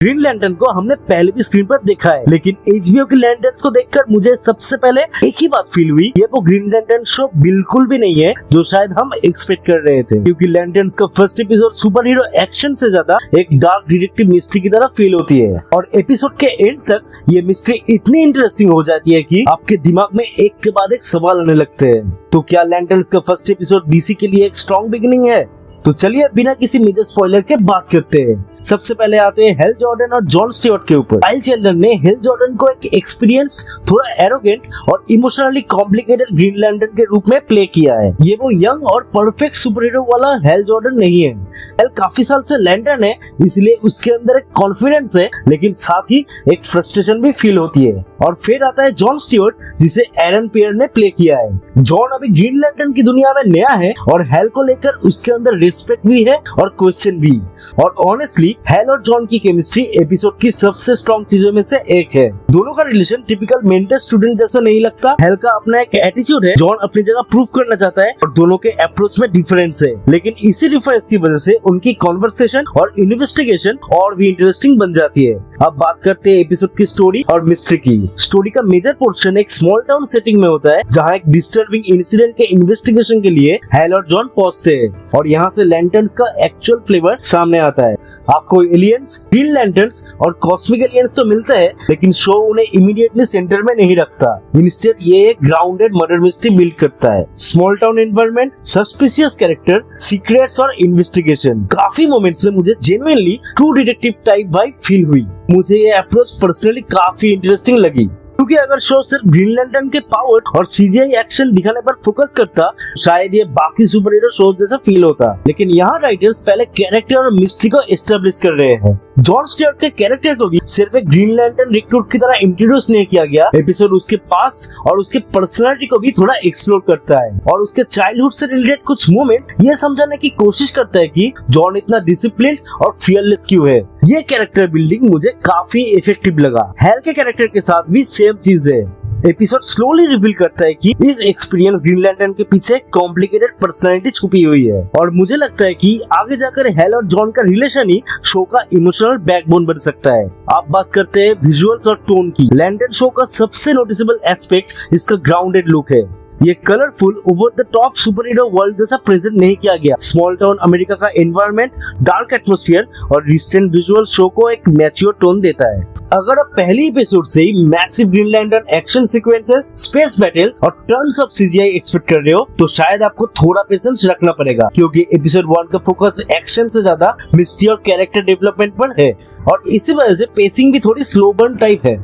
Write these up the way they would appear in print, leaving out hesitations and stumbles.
Green lantern को हमने पहले भी स्क्रीन पर देखा है, लेकिन एचबीओ के लैंटर्न्स को देखकर मुझे सबसे पहले एक ही बात फील हुई, ये वो ग्रीन लैंटर्न शो बिल्कुल भी नहीं है जो शायद हम एक्सपेक्ट कर रहे थे। क्योंकि लैंटर्न्स का first episode super hero action से ज्यादा एक डार्क डिटेक्टिव मिस्ट्री की तरह फील होती है, और एपिसोड के एंड तक ये मिस्ट्री इतनी इंटरेस्टिंग हो जाती है कि आपके दिमाग में एक के बाद एक सवाल आने लगते हैं। तो क्या लैंटर्न्स का फर्स्ट एपिसोड डीसी के लिए एक स्ट्रॉन्ग बिगिनिंग है? तो चलिए बिना किसी मेजर स्पॉइलर के बात करते हैं। सबसे पहले आते हैं हेल जॉर्डन और जॉन स्टीवर्ट के ऊपर। काइल चैंडलर ने हेल जॉर्डन को एक एक्सपीरियंस्ड, थोड़ा एरोगेंट और इमोशनली कॉम्प्लिकेटेड ग्रीन लैंटर्न के रूप में प्ले किया है। ये वो यंग और परफेक्ट सुपर हीरो वाला हेल जॉर्डन नहीं है। हेल काफी साल से लैंटर्न है, इसलिए उसके अंदर एक कॉन्फिडेंस है, लेकिन साथ ही एक फ्रस्ट्रेशन भी फील होती है। और फिर आता है जॉन स्टीवर्ट, जिसे एरन पियर ने प्ले किया है। जॉन अभी ग्रीन लैंटर्न की दुनिया में नया है और हेल को लेकर उसके अंदर रिस्पेक्ट भी है और क्वेश्चन भी। और ऑनेस्टली हेल और जॉन की केमिस्ट्री एपिसोड की सबसे स्ट्रॉन्ग चीजों में से एक है। दोनों का रिलेशन टिपिकल मेंटर स्टूडेंट जैसा नहीं लगता। हेल का अपना एक एटीट्यूड है, जॉन अपनी जगह प्रूव करना चाहता है, और दोनों के अप्रोच में डिफरेंस है। लेकिन इसी डिफरेंस की वजह से उनकी कॉन्वर्सेशन और इन्वेस्टिगेशन और भी इंटरेस्टिंग बन जाती है। अब बात करते हैं एपिसोड की स्टोरी और मिस्ट्री की। स्टोरी का मेजर पोर्शन एक स्मॉल टाउन सेटिंग में होता है, जहाँ एक डिस्टर्बिंग इंसिडेंट के इन्वेस्टिगेशन के लिए हेल और जॉन पहुंचते हैं, और यहाँ से लैंटर्न्स का एक्चुअल फ्लेवर सामने आता है। आपको एलियंस, ग्रीन लैंटर्न्स और कॉस्मिक एलियंस तो मिलते हैं, लेकिन शो उन्हें इमीडिएटली सेंटर में नहीं रखता। इंस्टेड ये एक ग्राउंडेड मर्डर मिस्ट्री बिल्ड करता है। Small town environment, suspicious character, secrets और इन्वेस्टिगेशन। काफी मोमेंट्स में मुझे genuinely true detective type vibe feel हुई। मुझे ये अप्रोच पर्सनली काफी इंटरेस्टिंग लगी, क्योंकि अगर शो सिर्फ ग्रीन लैंटर्न के पावर और सीजीआई एक्शन दिखाने पर फोकस करता, शायद ये बाकी सुपर हीरो शोज जैसा फील होता। लेकिन यहाँ राइटर्स पहले कैरेक्टर और मिस्ट्री को एस्टेब्लिश कर रहे हैं। जॉन स्टीवर्ट के कैरेक्टर को भी सिर्फ एक ग्रीन लैंटर्न रिक्रूट की तरह इंट्रोड्यूस नहीं किया गया। एपिसोड उसके पास्ट और उसके पर्सनालिटी को भी थोड़ा एक्सप्लोर करता है, और उसके चाइल्डहुड से रिलेटेड कुछ मोमेंट्स ये समझाने की कोशिश करता है कि जॉन इतना डिसिप्लिन और फियरलेस क्यों है। ये कैरेक्टर बिल्डिंग मुझे काफी इफेक्टिव लगा। हेल के कैरेक्टर के साथ भी सेम चीज है। एपिसोड स्लोली रिवील करता है कि इस एक्सपीरियंस ग्रीन लैंटर्न के पीछे कॉम्प्लिकेटेड पर्सनालिटी छुपी हुई है, और मुझे लगता है कि आगे जाकर हेल और जॉन का रिलेशन ही शो का इमोशनल बैकबोन बन सकता है। आप बात करते हैं विजुअल्स और टोन की। लैंटर्न शो का सबसे नोटिसेबल एस्पेक्ट इसका ग्राउंडेड लुक है। ये colourful over the top super hero world जैसा प्रेजेंट नहीं किया गया। स्मॉल टाउन अमेरिका का एनवायरनमेंट, डार्क एटमॉस्फेयर और रिस्टेंट विजुअल शो को एक मैच्योर टोन देता है। अगर आप पहली एपिसोड से ही massive green lantern action sequences, space battles और टर्न्स ऑफ सीजीआई एक्सपेक्ट कर रहे हो, तो शायद आपको थोड़ा पेशेंस रखना पड़ेगा, क्योंकि एपिसोड 1 का फोकस एक्शन से ज्यादा मिस्ट्री और कैरेक्टर डेवलपमेंट पर है, और इसी वजह से पेसिंग भी थोड़ी स्लो बर्न टाइप है।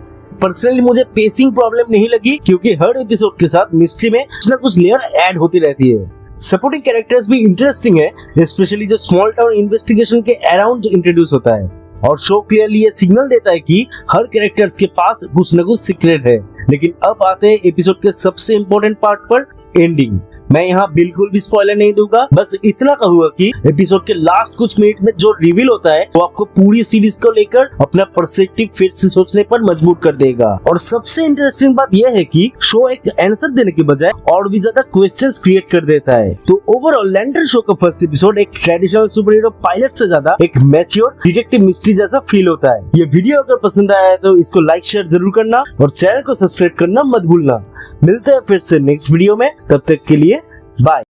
पर्सनली मुझे पेसिंग प्रॉब्लम नहीं लगी, क्योंकि हर एपिसोड के साथ मिस्ट्री में कुछ न कुछ लेयर ऐड होती रहती है। सपोर्टिंग कैरेक्टर्स भी इंटरेस्टिंग है, स्पेशली जो स्मॉल टाउन इन्वेस्टिगेशन के अराउंड इंट्रोड्यूस होता है, और शो क्लियरली ये सिग्नल देता है कि हर कैरेक्टर्स के पास कुछ न कुछ सीक्रेट है। लेकिन अब आते हैं एपिसोड के सबसे इम्पोर्टेंट पार्ट पर, एंडिंग। मैं यहाँ बिल्कुल भी स्पॉइलर नहीं दूंगा, बस इतना कहूंगा कि एपिसोड के लास्ट कुछ मिनट में जो रिवील होता है वो आपको पूरी सीरीज को लेकर अपना पर्सपेक्टिव फिर से सोचने पर मजबूर कर देगा। और सबसे इंटरेस्टिंग बात यह है कि शो एक आंसर देने के बजाय और भी ज्यादा क्वेश्चंस क्रिएट कर देता है। तो ओवरऑल लैंटर्न शो का फर्स्ट एपिसोड एक ट्रेडिशनल सुपर हीरो पायलट से ज्यादा एक मैच्योर डिटेक्टिव मिस्ट्री जैसा फील होता है। ये वीडियो अगर पसंद आया है तो इसको लाइक शेयर जरूर करना, और चैनल को सब्सक्राइब करना मत भूलना। मिलते हैं फिर से नेक्स्ट वीडियो में, तब तक के लिए बाय।